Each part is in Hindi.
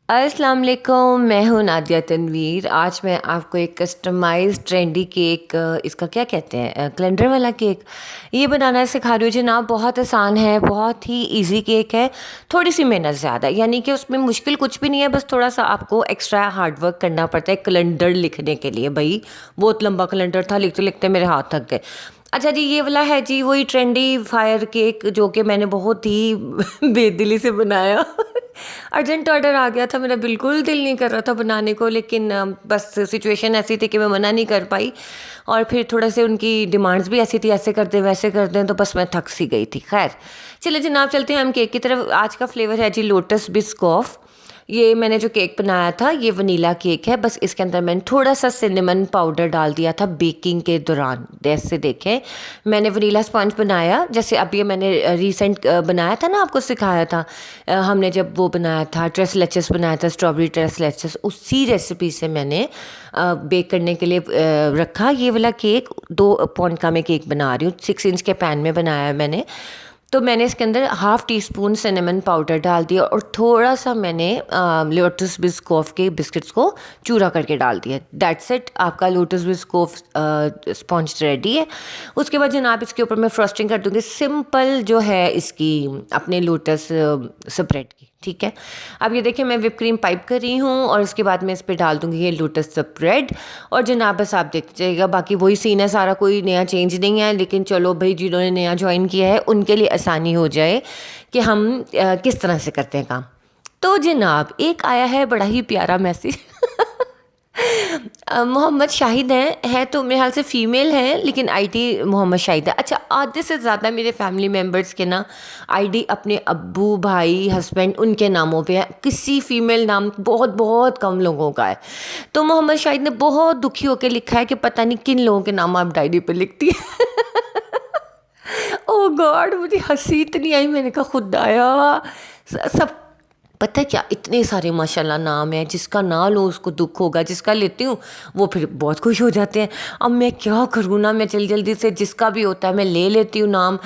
अस्सलाम वालेकुम, मैं हूँ नादिया तनवीर। आज मैं आपको एक कस्टमाइज़ ट्रेंडी केक इसका क्या कहते हैं कैलेंडर वाला केक ये बनाना सिखा रही हूँ जनाब। बहुत आसान है, बहुत ही इजी केक है। थोड़ी सी मेहनत ज़्यादा, यानी कि उसमें मुश्किल कुछ भी नहीं है, बस थोड़ा सा आपको एक्स्ट्रा हार्ड वर्क करना पड़ता है कैलेंडर लिखने के लिए। भाई बहुत लंबा कैलेंडर था, लिखते लिखते मेरे हाथ थक गए। अच्छा जी, ये वाला है जी वही ट्रेंडी फायर केक जो कि मैंने बहुत ही बेदिली से बनाया। अर्जेंट ऑर्डर आ गया था, मेरा बिल्कुल दिल नहीं कर रहा था बनाने को, लेकिन बस सिचुएशन ऐसी थी कि मैं मना नहीं कर पाई। और फिर थोड़ा से उनकी डिमांड्स भी ऐसी थी, ऐसे कर दें वैसे कर दें, तो बस मैं थक सी गई थी। खैर चलिए जनाब, चलते हैं हम केक की तरफ। आज का फ्लेवर है जी लोटस बिस्कॉफ। ये मैंने जो केक बनाया था ये वनीला केक है। बस इसके अंदर मैंने थोड़ा सा सिनेमन पाउडर डाल दिया था बेकिंग के दौरान। जैसे देखें, मैंने वनीला स्पंज बनाया, जैसे अब ये मैंने रिसेंट बनाया था ना, आपको सिखाया था। हमने जब वो बनाया था ट्रेस लेचेस बनाया था, स्ट्रॉबेरी ट्रेस लेचेस, उसी रेसिपी से मैंने बेक करने के लिए रखा ये वाला केक। 2 पाउंड का मैं केक बना रही हूँ, 6 इंच के पैन में बनाया है मैंने। तो मैंने इसके अंदर half tea spoon cinnamon powder डाल दिया और थोड़ा सा मैंने लोटस बिस्कॉफ के बिस्किट्स को चूरा करके डाल दिया। दैट्स इट, आपका लोटस बिस्कॉफ स्पॉन्ज रेडी है। उसके बाद जनाब इसके ऊपर मैं फ्रॉस्टिंग कर दूँगी सिंपल जो है इसकी अपने लोटस स्प्रेड की। ठीक है, अब ये देखिए मैं विप क्रीम पाइप कर रही हूँ और उसके बाद मैं इस पर डाल दूँगी ये लोटस स्प्रेड। और जनाब बस आप देखते जाइएगा, बाकी वही सीन है सारा, कोई नया चेंज नहीं है। लेकिन चलो भाई, जिन्होंने नया ज्वाइन किया है उनके लिए आसानी हो जाए कि हम किस तरह से करते हैं काम। तो जनाब एक आया है बड़ा ही प्यारा मैसेज। मोहम्मद शाहिद है तो मेरे ख्याल से फ़ीमेल है, लेकिन आईडी मोहम्मद शाहिद है। अच्छा, आधे से ज़्यादा मेरे फैमिली मेम्बर्स के ना आईडी अपने अब्बू भाई हस्बैंड उनके नामों पे है, किसी फ़ीमेल नाम बहुत बहुत कम लोगों का है। तो मोहम्मद शाहिद ने बहुत दुखी होकर लिखा है कि पता नहीं किन लोगों के नाम आप डायरी पे लिखती है। ओह गॉड, मुझे हंसी इतनी आई, मैंने कहा खुदाया। सब पता है क्या, इतने सारे माशाल्लाह नाम है, जिसका ना लो उसको दुख होगा, जिसका लेती हूँ वो फिर बहुत खुश हो जाते हैं। अब मैं क्या करूँ ना, मैं जल्दी जल्दी से जिसका भी होता है मैं ले लेती हूँ नाम।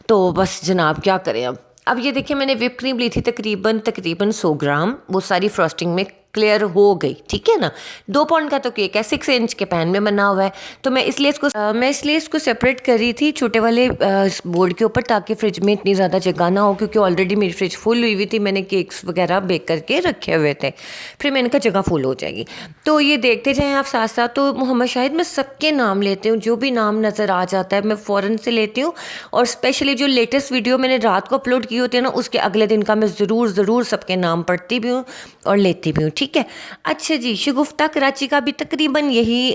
तो बस जनाब क्या करें अब ये देखिए मैंने विप क्रीम ली थी तकरीबन तकरीबन 100 ग्राम, वो सारी फ्रॉस्टिंग में क्लियर हो गई। ठीक है ना, 2 पाउंड का तो केक है, 6 इंच के पैन में बना हुआ है। तो मैं इसलिए इसको सेपरेट कर रही थी छोटे वाले बोर्ड के ऊपर, ताकि फ्रिज में इतनी ज़्यादा जगह ना हो, क्योंकि ऑलरेडी मेरी फ्रिज फुल हुई हुई थी, मैंने केक्स वगैरह बेक करके रखे हुए थे। फिर मैंने कहा जगह फुल हो जाएगी। तो ये देखते जाएँ आप साथ साथ। तो मोहम्मद शाहिद मैं सबके नाम लेती हूँ, जो भी नाम नज़र आ जाता है मैं फ़ौरन से लेती हूँ। और स्पेशली जो लेटेस्ट वीडियो मैंने रात को अपलोड की होती है ना, उसके अगले दिन का मैं ज़रूर सबके नाम पढ़ती भी हूँ और लेती भी हूँ। ठीक है। अच्छा जी, शगुफ्ता कराची का भी तकरीबन यही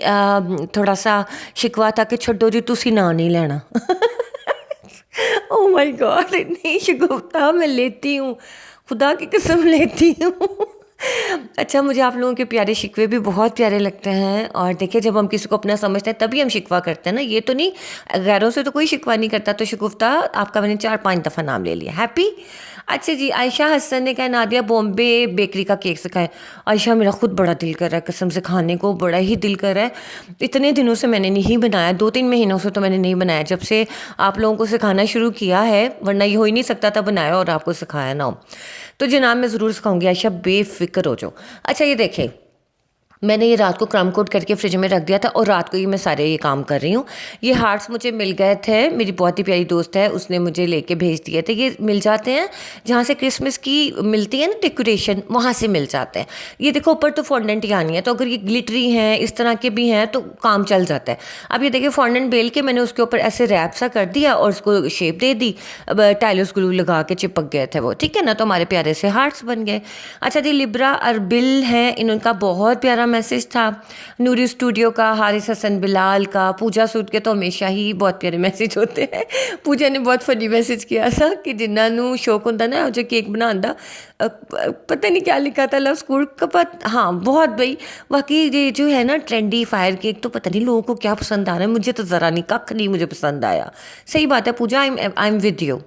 थोड़ा सा शिकवा था कि छोड़ो जी तुसी ना नहीं लेना। ओह माय गॉड, नहीं शगुफ्ता मैं लेती हूँ, खुदा की कसम लेती हूँ। अच्छा, मुझे आप लोगों के प्यारे शिकवे भी बहुत प्यारे लगते हैं। और देखिए जब हम किसी को अपना समझते हैं तभी हम शिकवा करते हैं ना, ये तो नहीं, गैरों से तो कोई शिकवा नहीं करता। तो शगुफ्ता आपका मैंने 4-5 दफ़ा नाम ले लिया, हैप्पी। अच्छा जी, आयशा हसन ने कहा नादिया बॉम्बे बेकरी का केक सिखाएं। आयशा मेरा खुद बड़ा दिल कर रहा है, कसम से खाने को बड़ा ही दिल कर रहा है। इतने दिनों से मैंने नहीं बनाया, 2-3 महीनों से तो मैंने नहीं बनाया, जब से आप लोगों को सिखाना शुरू किया है, वरना ये हो ही नहीं सकता था बनाया और आपको सिखाया ना हो। तो जनाब मैं ज़रूर सिखाऊंगी आयशा, बेफिक्र हो जाओ। अच्छा ये देखें, मैंने ये रात को क्रम कोट करके फ्रिज में रख दिया था और रात को ही मैं सारे ये काम कर रही हूँ। ये हार्ट्स मुझे मिल गए थे, मेरी बहुत ही प्यारी दोस्त है उसने मुझे लेके भेज दिए थे। ये मिल जाते हैं जहाँ से क्रिसमस की मिलती है ना डेकोरेशन, वहाँ से मिल जाते हैं। ये देखो ऊपर तो फॉन्डेंट ही आनी है, तो अगर ये ग्लिटरी हैं इस तरह के भी हैं तो काम चल जाता है। अब ये देखिए फॉन्डेंट बेल के मैंने उसके ऊपर ऐसे रैप सा कर दिया और उसको शेप दे दी। अब टाइलस ग्लू लगा के चिपक गए थे वो, ठीक है ना, तो हमारे प्यारे से हार्ट्स बन गए। अच्छा जी, लिब्रा अरबिल है, इनका बहुत प्यारा मैसेज था। नूरी स्टूडियो का, हारिस हसन बिलाल का, पूजा सूट के तो हमेशा ही बहुत प्यारे मैसेज होते हैं। पूजा ने बहुत फनी मैसेज किया था कि जिन्होंने शौक होता ना जो केक बनाने का, पता नहीं क्या लिखा था, लव स्कूल का हाँ बहुत भाई। बाकी ये जो है ना ट्रेंडी फायर केक, तो पता नहीं लोगों को क्या पसंद आ रहा है, मुझे तो ज़रा नहीं, कख नहीं मुझे पसंद आया। सही बात है पूजा, आई एम विद यू।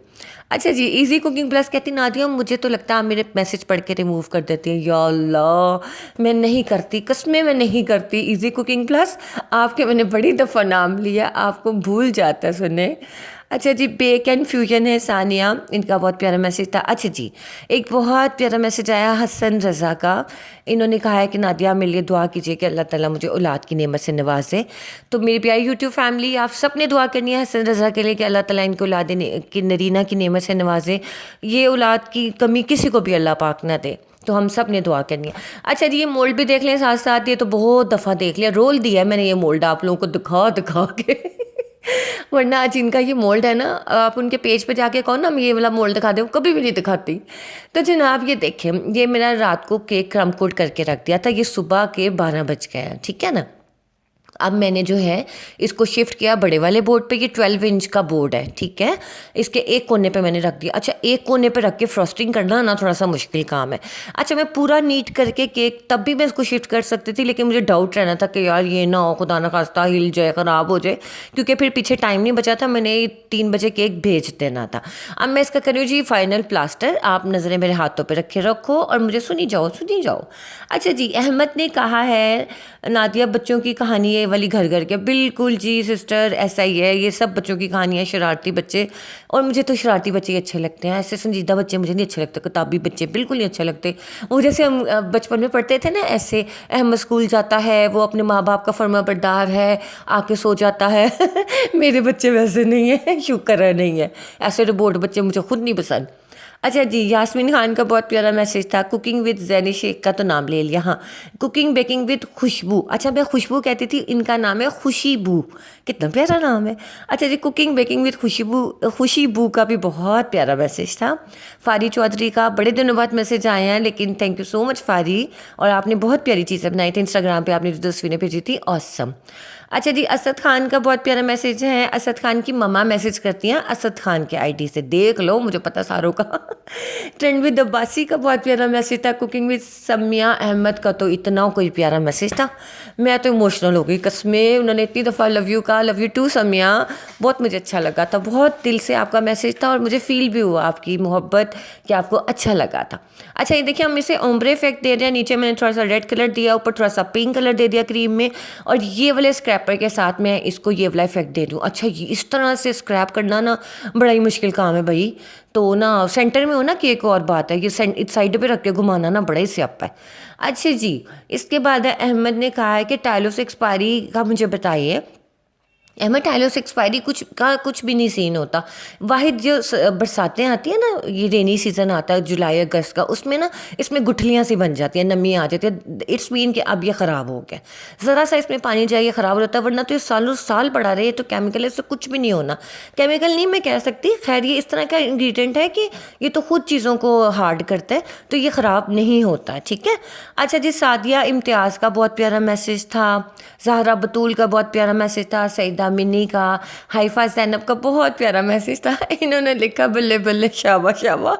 अच्छा जी, इजी कुकिंग प्लस कहती नादिया मुझे तो लगता है आप मेरे मैसेज पढ़ के रिमूव कर देती है। या अल्लाह, मैं नहीं करती, कसमें मैं नहीं करती। इजी कुकिंग प्लस आपके मैंने बड़ी दफ़ा नाम लिया, आपको भूल जाता है सुने। अच्छा जी, बेक एंड फ्यूजन है सानिया, इनका बहुत प्यारा मैसेज था। अच्छा जी, एक बहुत प्यारा मैसेज आया हसन रज़ा का। इन्होंने कहा है कि नादिया मेरे लिए दुआ कीजिए कि अल्लाह ताला मुझे औलाद की नेमत से नवाजे। तो मेरी प्यारी यूट्यूब फैमिली, आप सब ने दुआ करनी है हसन रज़ा के लिए कि अल्लाह ताला इनको औलाद की नरीना की नेमत से नवाजे। ये औलाद की कमी किसी को भी अल्लाह पाक ना दे, तो हम सब ने दुआ करनी है। अच्छा जी, ये मोल्ड भी देख लें साथ साथ, ये तो बहुत दफ़ा देख लिया, रोल दिया है मैंने ये मोल्ड आप लोगों को दिखा दिखा के वरना आज इनका ये मोल्ड है ना, आप उनके पेज पे जाके कहो ना हम ये वाला मोल्ड दिखा दें, कभी भी नहीं दिखाती। तो जनाब ये देखें, ये मेरा रात को केक क्रम कोट करके रख दिया था, ये सुबह के 12 बज गए हैं, ठीक है ना। अब मैंने जो है इसको शिफ्ट किया बड़े वाले बोर्ड पे। ये 12 इंच का बोर्ड है, ठीक है। इसके एक कोने पे मैंने रख दिया। अच्छा, एक कोने पे रख के फ्रॉस्टिंग करना ना थोड़ा सा मुश्किल काम है। अच्छा, मैं पूरा नीट करके केक तब भी मैं इसको शिफ्ट कर सकती थी, लेकिन मुझे डाउट रहना था कि यार ये ना हो खुदा ना खास्ता हिल जाए, ख़राब हो जाए, क्योंकि फिर पीछे टाइम नहीं बचा था, मैंने 3 बजे केक भेज देना था। अब मैं इसका करूँ जी फाइनल प्लास्टर। आप नज़रें मेरे हाथों पर रखे रखो और मुझे सुनी जाओ सुनी जाओ। अच्छा जी, अहमद ने कहा है नादिया बच्चों की कहानी है वाली घर घर के। बिल्कुल जी सिस्टर, ऐसा ही है, ये सब बच्चों की कहानियाँ, शरारती बच्चे। और मुझे तो शरारती बच्चे ही अच्छे लगते हैं, ऐसे संजीदा बच्चे मुझे नहीं अच्छे लगते, किताबी बच्चे बिल्कुल नहीं अच्छे लगते। वो जैसे हम बचपन में पढ़ते थे ना, ऐसे अहमद स्कूल जाता है, वो अपने माँ बाप का फर्मा बरदार है, आके सो जाता है मेरे बच्चे वैसे नहीं है, शुक्र है नहीं है, ऐसे रोबोट बच्चे मुझे खुद नहीं पसंद। अच्छा जी, यास्मीन खान का बहुत प्यारा मैसेज था। कुकिंग विद जैनी शेख का तो नाम ले लिया, हाँ। कुकिंग बेकिंग विद खुशबू, अच्छा मैं खुशबू कहती थी, इनका नाम है खुशीबू, कितना प्यारा नाम है। अच्छा जी, कुकिंग बेकिंग विद खुशीबू का भी बहुत प्यारा मैसेज था। फारी चौधरी का बड़े दिनों बाद मैसेज आए हैं, लेकिन थैंक यू सो मच फारी, और आपने बहुत प्यारी चीज़ें बनाई थी। इंस्टाग्राम पे आपने जो तस्वीरें भेजी थी, ऑसम। अच्छा जी, असद खान का बहुत प्यारा मैसेज है। असद खान की मम्मा मैसेज करती हैं असद खान के आईडी से, देख लो, मुझे पता सारों का ट्रेंड विद अब्बासी का बहुत प्यारा मैसेज था। कुकिंग विद समिया अहमद का तो इतना कोई प्यारा मैसेज था, मैं तो इमोशनल हो गई कसमें। उन्होंने इतनी दफ़ा लव यू का, लव यू टू समिया, बहुत मुझे अच्छा लगा था, बहुत दिल से आपका मैसेज था, और मुझे फील भी हुआ आपकी मोहब्बत कि आपको अच्छा लगा था। अच्छा ये देखिए, हम इसे ओम्ब्रे इफेक्ट दे रहे हैं, नीचे मैंने थोड़ा सा रेड कलर दिया, ऊपर थोड़ा सा पिंक कलर दे दिया क्रीम में, और ये वाले स्क्रैपर के साथ मैं इसको ये वाला इफेक्ट दे दूँ। अच्छा, ये इस तरह से स्क्रैप करना ना बड़ा ही मुश्किल काम है भाई, तो ना सेंटर में हो ना केक और बात है, ये इस साइड पे रख के घुमाना ना बड़ा ही स्यापा है। अच्छा जी, इसके बाद अहमद ने कहा है कि टाइलों से एक्सपायरी का मुझे बताइए। अहमद टाइलों से एक्सपायरी कुछ भी नहीं सीन होता। वाहिद जो बरसातें आती है ना, ये रेनी सीज़न आता है जुलाई अगस्त का, उसमें ना इसमें गुठलियाँ सी बन जाती हैं, नमी आ जाती है, इट्स मीन कि अब ये ख़राब हो गया, ज़रा सा इसमें पानी जाइए ख़राब हो जाता है, वरना तो ये सालों साल पड़ा रहे, तो केमिकल है, इससे कुछ भी नहीं होना। केमिकल नहीं मैं कह सकती, खैर ये इस तरह का इंग्रेडिएंट है कि ये तो खुद चीज़ों को हार्ड करता है, तो ये ख़राब नहीं होता, ठीक है। अच्छा जी, सादिया इम्तियाज़ का बहुत प्यारा मैसेज था। ज़हरा बतूल का बहुत प्यारा मैसेज था। सईदा मिनी का, हाइफा ज़ैनब का बहुत प्यारा मैसेज था। इन्होंने लिखा बल्ले बल्ले शाबा शाबा,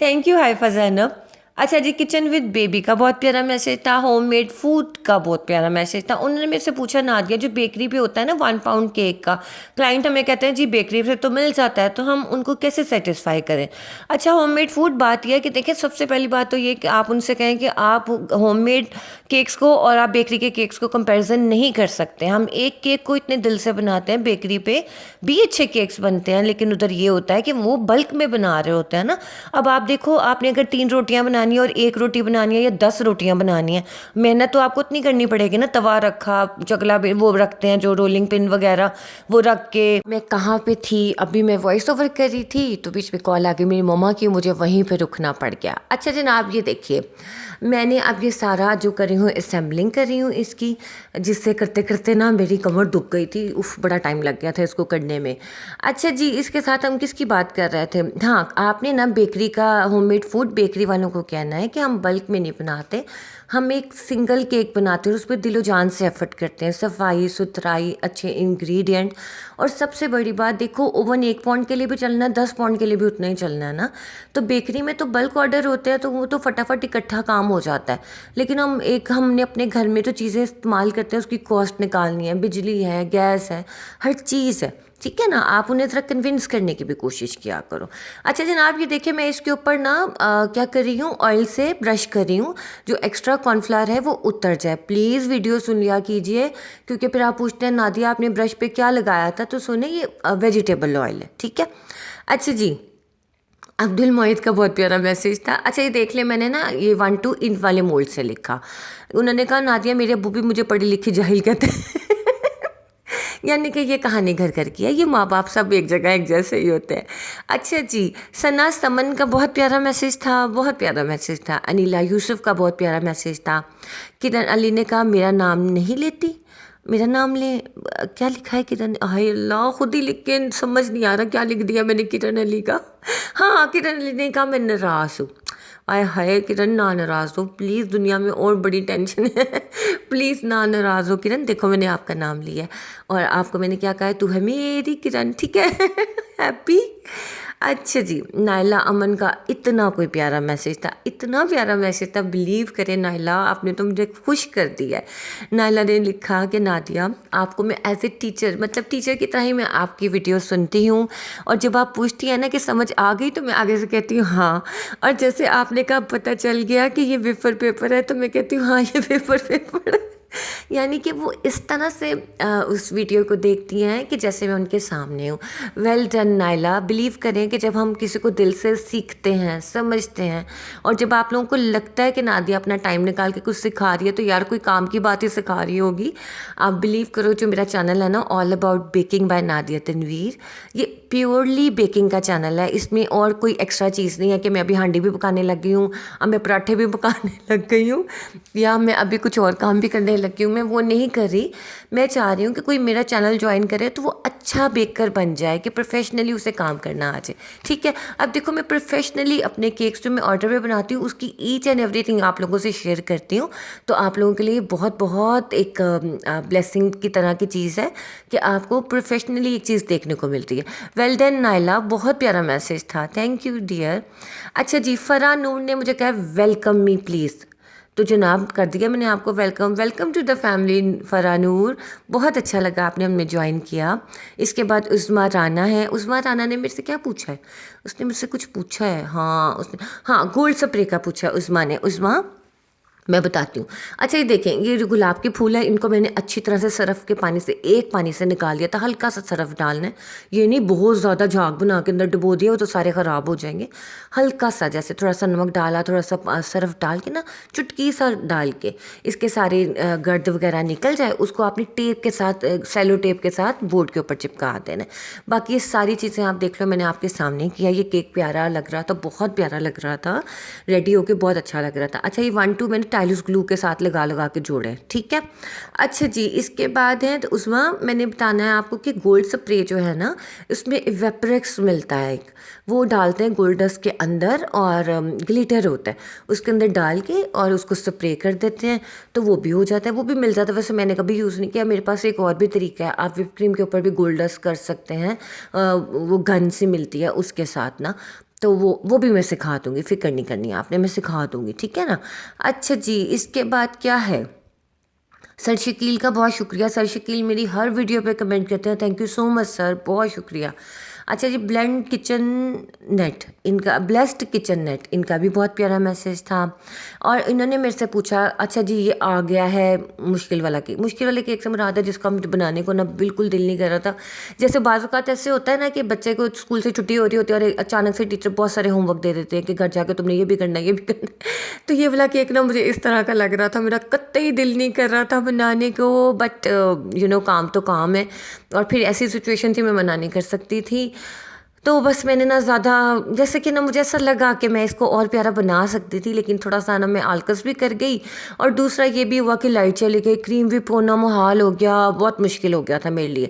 थैंक यू हाइफा ज़ैनब। अच्छा जी, किचन विद बेबी का बहुत प्यारा मैसेज था। होममेड फूड का बहुत प्यारा मैसेज था। उन्होंने मेरे से पूछा नादिया, जो बेकरी पे होता है ना 1 पाउंड केक का, क्लाइंट हमें कहते हैं जी बेकरी से तो मिल जाता है, तो हम उनको कैसे सेटिस्फाई करें। अच्छा, होममेड फूड बात यह है कि देखिए, सबसे पहली बात तो ये कि आप उनसे कहें कि आप होममेड केक्स को और आप बेकरी के केक्स को कंपैरिजन नहीं कर सकते। हम एक केक को इतने दिल से बनाते हैं, बेकरी पे भी अच्छे केक्स बनते हैं, लेकिन उधर ये होता है कि वो बल्क में बना रहे होते हैं ना। अब आप देखो, आपने अगर 3 रोटियां बनानी है और 1 रोटी बनानी है या 10 रोटियां बनानी है, मेहनत तो आपको उतनी करनी पड़ेगी ना। तवा रखा, चकला वो रखते हैं जो रोलिंग पिन वगैरह, वो रख के। मैं कहाँ पे थी अभी, मैं वॉइस ओवर कर रही थी, तो बीच में कॉल आ गई मेरी मम्मा की, मुझे वहीं पे रुकना पड़ गया। अच्छा जनाब, ये देखिए, मैंने अब ये सारा जो कर रही हूँ असेंबलिंग कर रही हूँ इसकी, जिससे करते करते ना मेरी कमर दुख गई थी, उफ बड़ा टाइम लग गया था इसको करने में। अच्छा जी, इसके साथ हम किसकी बात कर रहे थे, हाँ, आपने ना बेकरी का होममेड फूड बेकरी वालों को कहना है कि हम बल्क में नहीं बनाते, हम एक सिंगल केक बनाते हैं, उस पर दिलो जान से एफर्ट करते हैं, सफाई सुथराई, अच्छे इंग्रेडिएंट, और सबसे बड़ी बात देखो, ओवन 1 पाउंड के लिए भी चलना है, 10 पाउंड के लिए भी उतना ही चलना है ना। तो बेकरी में तो बल्क ऑर्डर होते हैं, तो वो तो फटाफट इकट्ठा काम हो जाता है, लेकिन हमने अपने घर में जो चीज़ें इस्तेमाल करते हैं उसकी कॉस्ट निकालनी है, बिजली है, गैस है, हर चीज़ है, ठीक है ना। आप उन्हें ज़रा कन्विंस करने की भी कोशिश किया करो। अच्छा जनाब, ये देखिए मैं इसके ऊपर ना क्या कर रही हूँ, ऑयल से ब्रश कर रही हूँ, जो एक्स्ट्रा कॉर्नफ्लावर है वो उतर जाए। प्लीज़ वीडियो सुन लिया कीजिए, क्योंकि फिर आप पूछते हैं नादिया आपने ब्रश पे क्या लगाया था, तो सुने ये वेजिटेबल ऑयल है, ठीक है। अच्छा जी, अब्दुल मोहित का बहुत प्यारा मैसेज था। अच्छा ये देख ले, मैंने ना ये 1-2 इन वाले मोल्ड से लिखा। उन्होंने कहा नादिया मेरे अब्बू भी मुझे पढ़ी लिखी जाहिल कहते हैं। यानी कि ये कहानी घर घर की है, ये माँ बाप सब एक जगह एक जैसे ही होते हैं। अच्छा जी, सना समन का बहुत प्यारा मैसेज था, बहुत प्यारा मैसेज था। अनिला यूसुफ का बहुत प्यारा मैसेज था। किरण अली ने कहा मेरा नाम नहीं लेती, मेरा नाम ले, क्या लिखा है किरण, हाय अल्लाह, खुद ही लिख के समझ नहीं आ रहा क्या लिख दिया मैंने किरण अली का। हाँ, किरण अली ने कहा मैं नाराज़ हूँ। आय हाय किरण, ना नाराज़ हो प्लीज़, दुनिया में और बड़ी टेंशन है। प्लीज़ ना नाराज़ हो किरण, देखो मैंने आपका नाम लिया है और आपको मैंने क्या कहा है, तू है मेरी किरण, ठीक है। हैप्पी। अच्छा जी, नायला अमन का इतना कोई प्यारा मैसेज था, इतना प्यारा मैसेज था, बिलीव करें नायला, आपने तो मुझे खुश कर दिया है। नायला ने लिखा कि नादिया आपको मैं एज ए टीचर, मतलब टीचर की तरह ही मैं आपकी वीडियो सुनती हूँ, और जब आप पूछती हैं ना कि समझ आ गई, तो मैं आगे से कहती हूँ हाँ, और जैसे आपने कहा पता चल गया कि ये वेफर पेपर है, तो मैं कहती हूँ हाँ ये वेफर पेपर है। यानी कि वो इस तरह से उस वीडियो को देखती हैं कि जैसे मैं उनके सामने हूँ। वेल डन नायला, बिलीव करें कि जब हम किसी को दिल से सीखते हैं, समझते हैं, और जब आप लोगों को लगता है कि नादिया अपना टाइम निकाल के कुछ सिखा रही है, तो यार कोई काम की बात ही सिखा रही होगी। आप बिलीव करो, जो मेरा चैनल है ना, all about baking by Nadia Tanveer, ये प्योरली बेकिंग का चैनल है। इसमें और कोई एक्स्ट्रा चीज़ नहीं है कि मैं अभी हांडी भी पकाने लग गई हूँ, अब मैं पराठे भी पकाने लग गई हूँ, या मैं अभी कुछ और काम भी करने लगी हूँ। मैं वो नहीं कर रही। मैं चाह रही हूँ कि कोई मेरा चैनल ज्वाइन करे तो वो अच्छा बेकर बन जाए, कि प्रोफेशनली उसे काम करना आ जाए, ठीक है। अब देखो मैं प्रोफेशनली अपने केक्स जो मैं ऑर्डर पे बनाती हूँ उसकी ईच एंड एवरीथिंग आप लोगों से शेयर करती हूँ, तो आप लोगों के लिए बहुत बहुत एक ब्लेसिंग की तरह की चीज़ है कि आपको प्रोफेशनली एक चीज़ देखने को मिलती है। वेल डन नायला, बहुत प्यारा मैसेज था, थैंक यू डियर। अच्छा जी, फरा नूर ने मुझे कहा वेलकम मी प्लीज़, तो जनाब कर दिया मैंने आपको welcome. Welcome to the family Farah Noor, बहुत अच्छा लगा आपने हमें ज्वाइन किया। इसके बाद उस्मा राना है। उस्मा राना ने मेरे से क्या पूछा है, उसने मुझसे कुछ पूछा है, हाँ उसने, हाँ गोल्ड स्प्रे का पूछा है उस्मा ने। उस्मा मैं बताती हूँ। अच्छा ये देखें, ये जो गुलाब के फूल है, इनको मैंने अच्छी तरह से सरफ के पानी से, एक पानी से निकाल दिया था, हल्का सा सरफ डालना है, ये नहीं बहुत ज़्यादा झाग बना के अंदर डुबो दिया, वो तो सारे ख़राब हो जाएंगे। हल्का सा, जैसे थोड़ा सा नमक डाला, थोड़ा सा सरफ डाल के ना, चुटकी सा डाल के इसके सारे गर्द वगैरह निकल जाए, उसको आपने टेप के साथ, सेलो टेप के साथ बोर्ड के ऊपर चिपका देना। बाकी ये सारी चीज़ें आप देख लो, मैंने आपके सामने किया। ये केक प्यारा लग रहा था, बहुत प्यारा लग रहा था, रेडी होके बहुत अच्छा लग रहा था। अच्छा ये 1-2 मैंने टाइलस ग्लू के साथ लगा लगा के जोड़े, ठीक है। अच्छा जी, इसके बाद है तो उसमें मैंने बताना है आपको कि गोल्ड स्प्रे जो है ना, उसमें इवेपरेक्स मिलता है एक, वो डालते हैं गोल्ड डस्ट के अंदर, और ग्लिटर होता है उसके अंदर डाल के, और उसको स्प्रे कर देते हैं, तो वो भी हो जाता है, वो भी मिल जाता है। वैसे मैंने कभी यूज़ नहीं किया। मेरे पास एक और भी तरीका है, आप विप क्रीम के ऊपर भी गोल्ड डस्ट कर सकते हैं, वो गन से मिलती है उसके साथ ना, तो वो भी मैं सिखा दूँगी, फ़िक्र नहीं करनी आपने, मैं सिखा दूँगी, ठीक है ना। अच्छा जी, इसके बाद क्या है, सर शकील का बहुत शुक्रिया। सर शकील मेरी हर वीडियो पे कमेंट करते हैं, thank you so much sir, बहुत शुक्रिया। अच्छा जी, ब्लेंड किचन नेट, इनका ब्लेस्ड किचन नेट, इनका भी बहुत प्यारा मैसेज था, और इन्होंने मेरे से पूछा, अच्छा जी ये आ गया है मुश्किल वाला केक। मुश्किल वाले केक से मुराद है जिसका मुझे बनाने को ना बिल्कुल दिल नहीं कर रहा था। जैसे बाज़ औक़ात ऐसे होता है ना कि बच्चे को स्कूल से छुट्टी हो रही होती है और अचानक से टीचर बहुत सारे होमवर्क दे देते हैं कि घर जाकर तुमने ये भी करना है, ये भी करना है। तो ये वाला केक ना मुझे इस तरह का लग रहा था, मेरा कतई दिल नहीं कर रहा था बनाने को, बट काम तो काम है, और फिर ऐसी सिचुएशन थी मैं मना नहीं कर सकती थी। तो बस मैंने ना ज़्यादा, जैसे कि ना मुझे ऐसा लगा कि मैं इसको और प्यारा बना सकती थी, लेकिन थोड़ा सा ना मैं आलकस भी कर गई, और दूसरा ये भी हुआ कि लाइट चली गई, क्रीम भी पोना मुहाल हो गया, बहुत मुश्किल हो गया था मेरे लिए।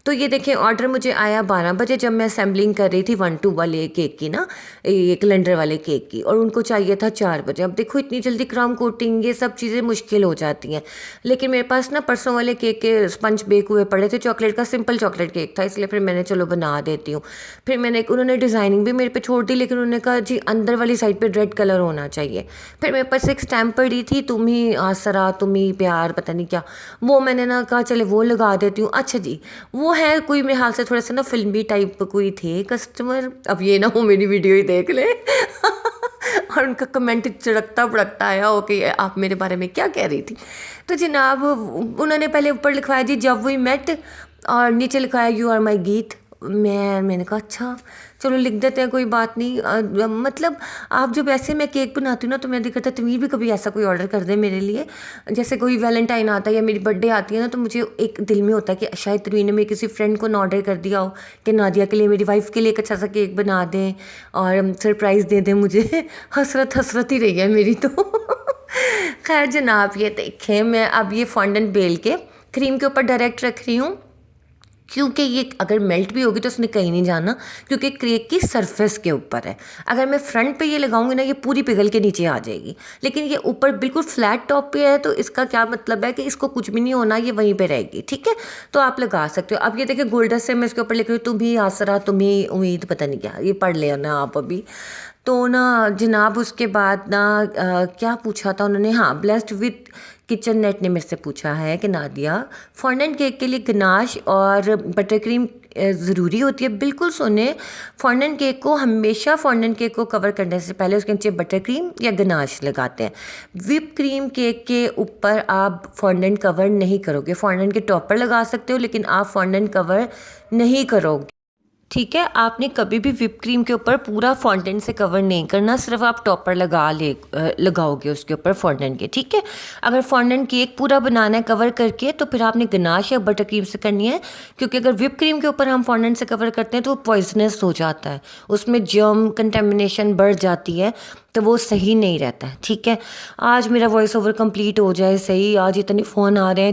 तो ये देखें ऑर्डर मुझे आया 12 बजे, जब मैं असेंबलिंग कर रही थी 1-2 वाले केक की ना, ये कैलेंडर वाले केक की, और उनको चाहिए था 4 बजे। अब देखो इतनी जल्दी क्राउन कोटिंग ये सब चीज़ें मुश्किल हो जाती हैं। लेकिन मेरे पास ना परसों वाले केक के स्पंज बेक हुए पड़े थे, चॉकलेट का सिंपल चॉकलेट केक था, इसलिए फिर मैंने चलो बना देती हूँ। फिर मैंने उन्होंने डिज़ाइनिंग भी मेरे पे छोड़ दी, लेकिन उन्होंने कहा जी अंदर वाली साइड पे रेड कलर होना चाहिए। फिर मेरे पास एक स्टैम्प पड़ी थी, तुम ही आसरा तुम ही प्यार पता नहीं क्या, वो मैंने ना कहा चले वो लगा देती हूँ। अच्छा जी, वो है कोई मेरे हाल से थोड़ा सा ना फिल्मी टाइप कोई थे कस्टमर, अब ये ना हो मेरी वीडियो ही देख ले और उनका कमेंट चिड़कता भड़कता आया, ओके आप मेरे बारे में क्या कह रही थी। तो जनाब उन्होंने पहले ऊपर लिखवाया जी जब वी मेट, और नीचे लिखवाया यू आर माई गीत। मैंने कहा अच्छा चलो लिख देते हैं, कोई बात नहीं। मतलब आप जब ऐसे मैं केक बनाती हूँ ना, तो मैं दिल करता तन्वीर भी कभी ऐसा कोई ऑर्डर कर दे मेरे लिए। जैसे कोई वैलेंटाइन आता है या मेरी बर्थडे आती है ना, तो मुझे एक दिल में होता है कि शायद तन्वीर ने मेरे किसी फ्रेंड को ना ऑर्डर कर दिया हो कि नादिया के लिए, मेरी वाइफ के लिए एक अच्छा सा केक बना दें और सरप्राइज़ दे दें मुझे। हसरत ही रही है मेरी तो। खैर जनाब ये देखें, मैं अब ये फॉन्डेंट बेल के क्रीम के ऊपर डायरेक्ट रख रही हूँ, क्योंकि ये अगर मेल्ट भी होगी तो उसने कहीं नहीं जाना, क्योंकि केक की सरफेस के ऊपर है। अगर मैं फ्रंट पे ये लगाऊंगी ना, ये पूरी पिघल के नीचे आ जाएगी। लेकिन ये ऊपर बिल्कुल फ्लैट टॉप पे है, तो इसका क्या मतलब है कि इसको कुछ भी नहीं होना, ये वहीं पे रहेगी। ठीक है, तो आप लगा सकते हो। अब ये देखिए गोल्डन से मैं इसके ऊपर लिख रही हूँ, तुम ही आसरा तुम ही उम्मीद, पता नहीं क्या, ये पढ़ लेना आप अभी। तो ना जनाब उसके बाद ना क्या पूछा था उन्होंने, हाँ ब्लेस्ड विथ किचन नेट ने मेरे से पूछा है कि नादिया फॉन्डेंट केक के लिए गनाश और बटर क्रीम ज़रूरी होती है। बिल्कुल सुने, फॉन्डेंट केक को हमेशा फॉन्डेंट केक को कवर करने से पहले उसके नीचे बटर क्रीम या गनाश लगाते हैं। विप क्रीम केक के ऊपर आप फॉन्डेंट कवर नहीं करोगे, फॉन्डेंट के टॉप पर लगा सकते हो, लेकिन आप फॉन्डेंट कवर नहीं करोगे। ठीक है, आपने कभी भी व्हिप क्रीम के ऊपर पूरा फॉन्डेंट से कवर नहीं करना, सिर्फ आप टॉपर लगाओगे उसके ऊपर फॉन्डेंट के। ठीक है, अगर फॉन्डेंट केक पूरा बनाना है कवर करके, तो फिर आपने गनाश या बटर क्रीम से करनी है, क्योंकि अगर व्हिप क्रीम के ऊपर हम फॉन्डेंट से कवर करते हैं तो वो पॉइजनस हो जाता है, उसमें जर्म कंटेमिनेशन बढ़ जाती है, तो वो सही नहीं रहता है। ठीक है, आज मेरा वॉइस ओवर कंप्लीट हो जाए सही। आज इतने फ़ोन आ रहे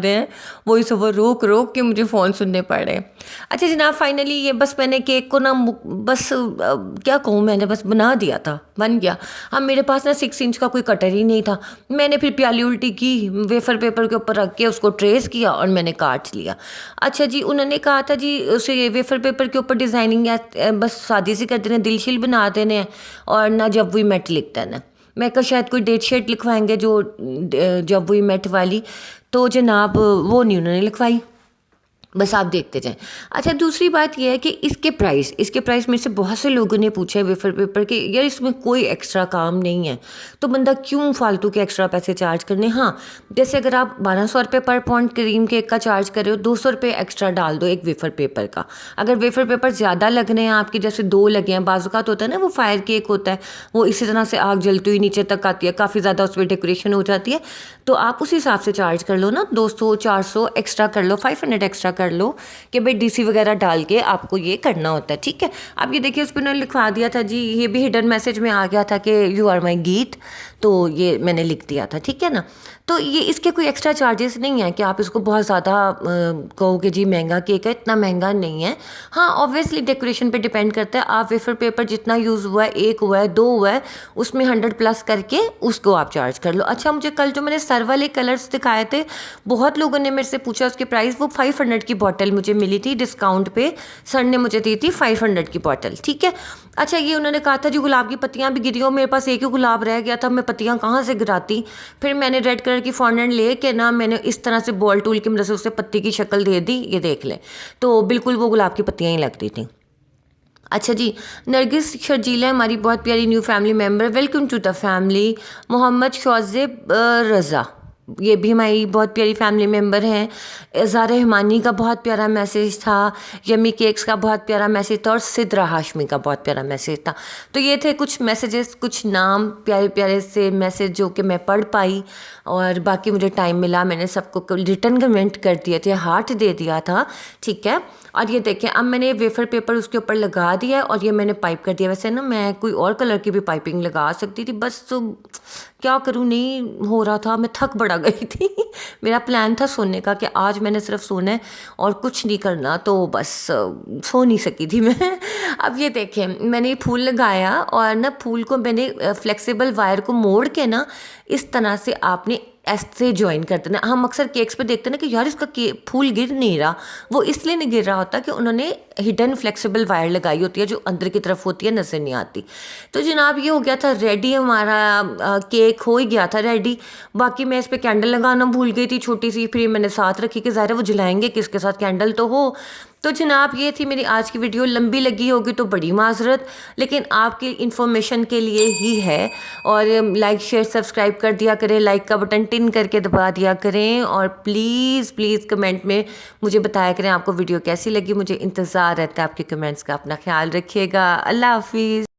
हैं, वॉइस ओवर रोक रोक के मुझे फ़ोन सुनने पड़ रहे हैं। अच्छा जनाब, फाइनली ये बस मैंने केक को ना बस क्या कहूँ, मैंने बस बना दिया था, बन गया। अब मेरे पास ना 6 इंच का कोई कटर ही नहीं था, मैंने फिर प्याली उल्टी की, वेफर पेपर के ऊपर रख के उसको ट्रेस किया और मैंने काट लिया। अच्छा जी, उन्होंने कहा था जी उसे वेफर पेपर के ऊपर डिज़ाइनिंग बस सादी सी कर देने, दिलशिल बना देने हैं, और ना जब वी मेट लिख देना। मैं कहा शायद कोई डेट शीट लिखवाएंगे जो जब वी मेट वाली, तो जनाब वो नहीं उन्होंने लिखवाई, बस आप देखते जाएं। अच्छा दूसरी बात यह है कि इसके प्राइस मेरे से बहुत से लोगों ने पूछा है वेफर पेपर के, यार इसमें कोई एक्स्ट्रा काम नहीं है, तो बंदा क्यों फालतू के एक्स्ट्रा पैसे चार्ज करने। हाँ, जैसे अगर आप 1200 रुपये पर पाउंड क्रीम केक का चार्ज कर रहे हो, 200 रुपये एक्स्ट्रा डाल दो एक वेफर पेपर का। अगर वेफर पेपर ज़्यादा लगने हैं आपके, जैसे 2 लगे हैं, बाज़-औक़ात होता है ना वो फायर केक होता है, वो इसी तरह से आग जलती हुई नीचे तक आती है, काफ़ी ज़्यादा उसमें डेकोरेशन हो जाती है, तो आप उस हिसाब से चार्ज कर लो ना, 200-400 एक्स्ट्रा कर लो, 500 एक्स्ट्रा कर लो कि भाई डीसी वगैरह डाल के आपको ये करना होता है। ठीक है, अब ये देखिए उस पर उन्होंने लिखवा दिया था जी, ये भी हिडन मैसेज में आ गया था कि यू आर माई गीत, तो ये मैंने लिख दिया था। ठीक है ना, तो ये इसके कोई एक्स्ट्रा चार्जेस नहीं है कि आप इसको बहुत ज़्यादा कहो कि जी महंगा केक है, इतना महंगा नहीं है। हाँ ऑब्वियसली डेकोरेशन पे डिपेंड करता है, आप वेफर पेपर जितना यूज़ हुआ है, 1 हुआ है 2 हुआ है, उसमें 100 प्लस करके उसको आप चार्ज कर लो। अच्छा मुझे कल जो मैंने सर वाले कलर्स दिखाए थे, बहुत लोगों ने मेरे से पूछा उसके प्राइस, वो 500 की बॉटल मुझे मिली थी डिस्काउंट पे, सर ने मुझे दी थी 500 की बॉटल। ठीक है, अच्छा ये उन्होंने कहा था जी गुलाब की पत्तियाँ भी गिरी हो, मेरे पास एक ही गुलाब रह गया था, मैं पत्तियाँ कहाँ से गिराती। फिर मैंने रेड कलर की फॉन्डेंट ले के ना, मैंने इस तरह से बॉल टूल की मदद से उसे पत्ती की शक्ल दे दी, ये देख लें, तो बिल्कुल वो गुलाब की पत्तियाँ ही लग रही थी। अच्छा जी, नरगिस शर्जीला हमारी बहुत प्यारी new family member, welcome to the family. Mohammad Shauzeb Raza, ये भी हमारी बहुत प्यारी फैमिली मेम्बर हैं। इज़ार रहमानी का बहुत प्यारा मैसेज था, यमी केक्स का बहुत प्यारा मैसेज था, और सिद्रा हाशमी का बहुत प्यारा मैसेज था। तो ये थे कुछ मैसेजेस, कुछ नाम, प्यारे प्यारे से मैसेज जो कि मैं पढ़ पाई, और बाकी मुझे टाइम मिला मैंने सबको रिटर्न कमेंट कर दिए थे, हार्ट दे दिया था। ठीक है, और ये देखें अब मैंने वेफर पेपर उसके ऊपर लगा दिया है, और ये मैंने पाइप कर दिया। वैसे ना मैं कोई और कलर की भी पाइपिंग लगा सकती थी, बस तो क्या करूँ, नहीं हो रहा था, मैं थक बड़ा गई थी। मेरा प्लान था सोने का कि आज मैंने सिर्फ सोना है और कुछ नहीं करना, तो बस सो नहीं सकी थी मैं। अब ये देखें, मैंने ये फूल लगाया और ना फूल को मैंने फ्लेक्सिबल वायर को मोड़ के ना इस तरह से आपने ऐसे ज्वाइन कर देना। हम अक्सर केक्स पे देखते हैं ना कि यार इसका फूल गिर नहीं रहा, वो इसलिए नहीं गिर रहा होता कि उन्होंने हिडन फ्लेक्सिबल वायर लगाई होती है जो अंदर की तरफ होती है, नजर नहीं आती। तो जनाब ये हो गया था रेडी, हमारा केक हो ही गया था रेडी। बाकी मैं इस पर कैंडल लगाना भूल गई थी छोटी सी, फिर मैंने साथ रखी कि ज़ाहिर है वो जलाएंगे किसके साथ, कैंडल तो हो। तो जनाब ये थी मेरी आज की वीडियो, लंबी लगी होगी तो बड़ी माजरत, लेकिन आपकी इंफॉर्मेशन के लिए ही है। और लाइक शेयर सब्सक्राइब कर दिया करें, लाइक का बटन टिन करके दबा दिया करें, और प्लीज़ प्लीज़ कमेंट में मुझे बताया करें आपको वीडियो कैसी लगी। मुझे इंतज़ार रहता है आपके कमेंट्स का। अपना ख्याल रखिएगा। अल्लाह हाफिज़।